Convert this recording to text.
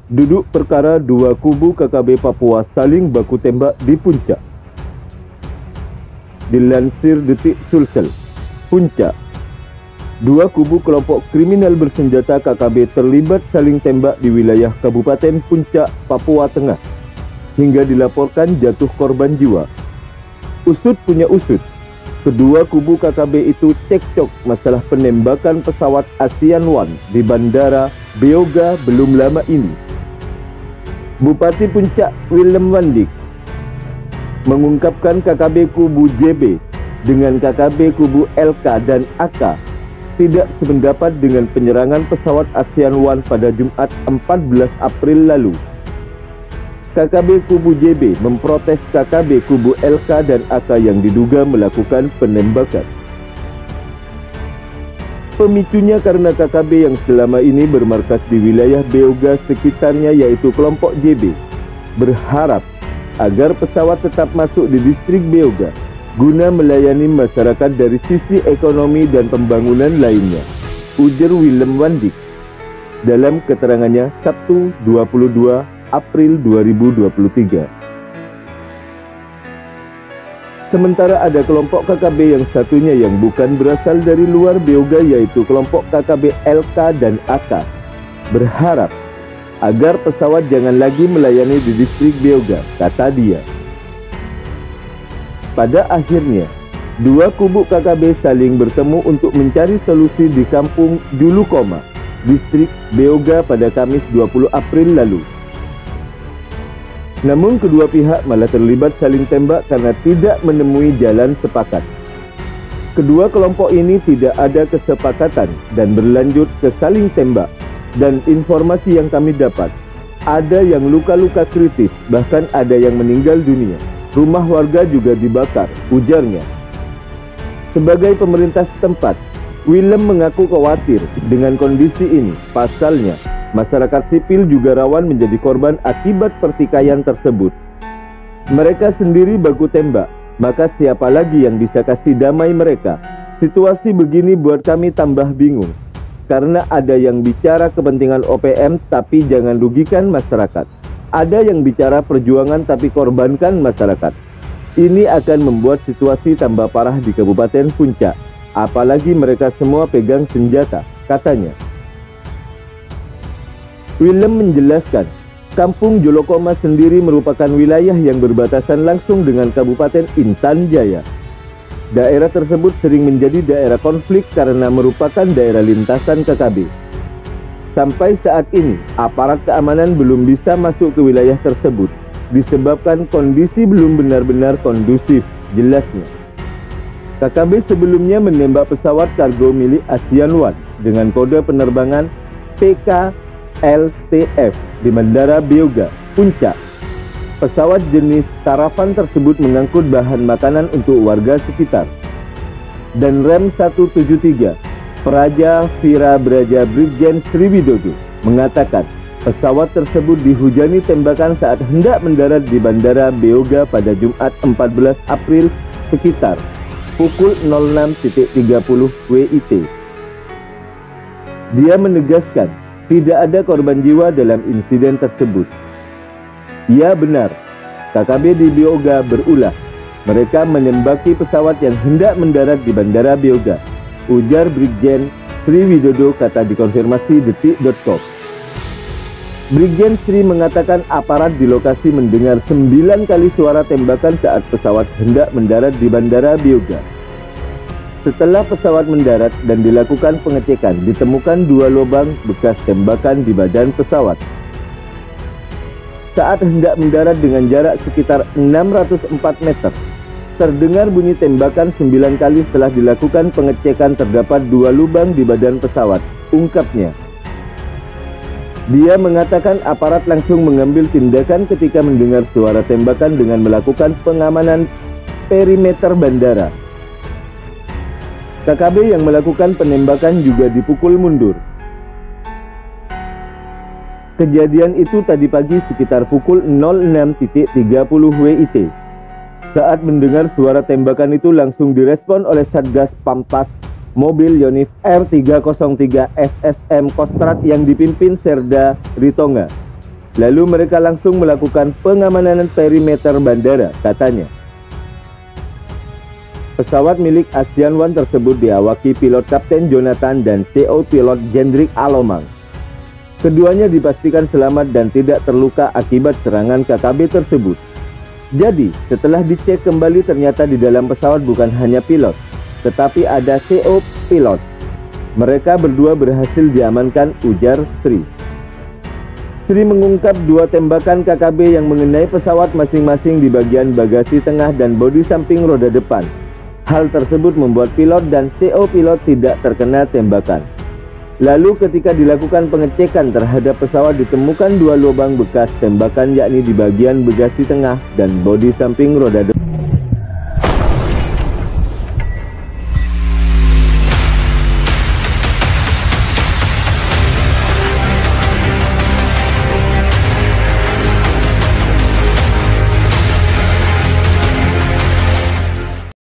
Duduk perkara dua kubu KKB Papua saling baku tembak di Puncak. Dilansir Detik Sulsel, Puncak. Dua kubu kelompok kriminal bersenjata KKB terlibat saling tembak di wilayah Kabupaten Puncak, Papua Tengah, hingga dilaporkan jatuh korban jiwa. Usut punya usut, kedua kubu KKB itu cekcok masalah penembakan pesawat Asian One di Bandara Beoga belum lama ini. Bupati Puncak Willem Wandik mengungkapkan KKB kubu JB dengan KKB kubu LK dan AK tidak sependapat dengan penyerangan pesawat Asian One pada Jumat 14 April lalu. KKB kubu JB memprotes KKB kubu LK dan AK yang diduga melakukan penembakan. Pemicunya karena KKB yang selama ini bermarkas di wilayah Beoga sekitarnya yaitu kelompok JB berharap agar pesawat tetap masuk di distrik Beoga guna melayani masyarakat dari sisi ekonomi dan pembangunan lainnya, ujar Willem Wandik dalam keterangannya Sabtu 22 April 2023. Sementara ada kelompok KKB yang satunya yang bukan berasal dari luar Beoga yaitu kelompok KKB LK dan AK berharap agar pesawat jangan lagi melayani di distrik Beoga, kata dia. Pada akhirnya, dua kubu KKB saling bertemu untuk mencari solusi di kampung Julukoma, distrik Beoga pada Kamis 20 April lalu. Namun kedua pihak malah terlibat saling tembak karena tidak menemui jalan sepakat. Kedua kelompok ini tidak ada kesepakatan dan berlanjut ke saling tembak. Dan informasi yang kami dapat, ada yang luka-luka kritis, bahkan ada yang meninggal dunia. Rumah warga juga dibakar, ujarnya. Sebagai pemerintah setempat, Willem mengaku khawatir dengan kondisi ini. Pasalnya, masyarakat sipil juga rawan menjadi korban akibat pertikaian tersebut. Mereka sendiri baku tembak, maka siapa lagi yang bisa kasih damai mereka? Situasi begini buat kami tambah bingung. Karena ada yang bicara kepentingan OPM tapi jangan rugikan masyarakat. Ada yang bicara perjuangan tapi korbankan masyarakat. Ini akan membuat situasi tambah parah di Kabupaten Puncak. Apalagi mereka semua pegang senjata, katanya. Willem menjelaskan, Kampung Julukoma sendiri merupakan wilayah yang berbatasan langsung dengan Kabupaten Intan Jaya. Daerah tersebut sering menjadi daerah konflik karena merupakan daerah lintasan KKB. Sampai saat ini, aparat keamanan belum bisa masuk ke wilayah tersebut, disebabkan kondisi belum benar-benar kondusif, jelasnya. KKB sebelumnya menembak pesawat kargo milik Asian One dengan kode penerbangan PK-LTF di Bandara Beoga, Puncak. Pesawat jenis Caravan tersebut mengangkut bahan makanan untuk warga sekitar. Dan Rem 173, Praja Vira Braja Brigjen Sriwidodo mengatakan pesawat tersebut dihujani tembakan saat hendak mendarat di Bandara Beoga pada Jumat 14 April sekitar pukul 06.30 WIT. Dia menegaskan tidak ada korban jiwa dalam insiden tersebut. Ya benar, KKB di Beoga berulah. Mereka menembaki pesawat yang hendak mendarat di Bandara Beoga, ujar Brigjen Sriwidodo, kata dikonfirmasi detik.com. Brigjen Sri mengatakan aparat di lokasi mendengar 9 kali suara tembakan saat pesawat hendak mendarat di Bandara Beoga. Setelah pesawat mendarat dan dilakukan pengecekan, ditemukan 2 lubang bekas tembakan di badan pesawat. Saat hendak mendarat dengan jarak sekitar 604 meter, terdengar bunyi tembakan 9 kali. Setelah dilakukan pengecekan terdapat 2 lubang di badan pesawat, ungkapnya. Dia mengatakan aparat langsung mengambil tindakan ketika mendengar suara tembakan dengan melakukan pengamanan perimeter bandara. KKB yang melakukan penembakan juga dipukul mundur. Kejadian itu tadi pagi sekitar pukul 06.30 WIT. Saat mendengar suara tembakan itu langsung direspon oleh Satgas Pampas mobil Yonif R303 SSM Kostrad yang dipimpin Serda Ritonga. Lalu mereka langsung melakukan pengamanan perimeter bandara, katanya. Pesawat milik Asian One tersebut diawaki pilot Kapten Jonathan dan CO pilot Jendrik Alomang. Keduanya dipastikan selamat dan tidak terluka akibat serangan KKB tersebut. Jadi, setelah dicek kembali ternyata di dalam pesawat bukan hanya pilot, tetapi ada CO pilot. Mereka berdua berhasil diamankan, ujar Sri. Sri mengungkap dua tembakan KKB yang mengenai pesawat masing-masing di bagian bagasi tengah dan bodi samping roda depan. Hal tersebut membuat pilot dan CO pilot tidak terkena tembakan. Lalu ketika dilakukan pengecekan terhadap pesawat ditemukan dua lubang bekas tembakan yakni di bagian bagasi tengah dan bodi samping roda depan.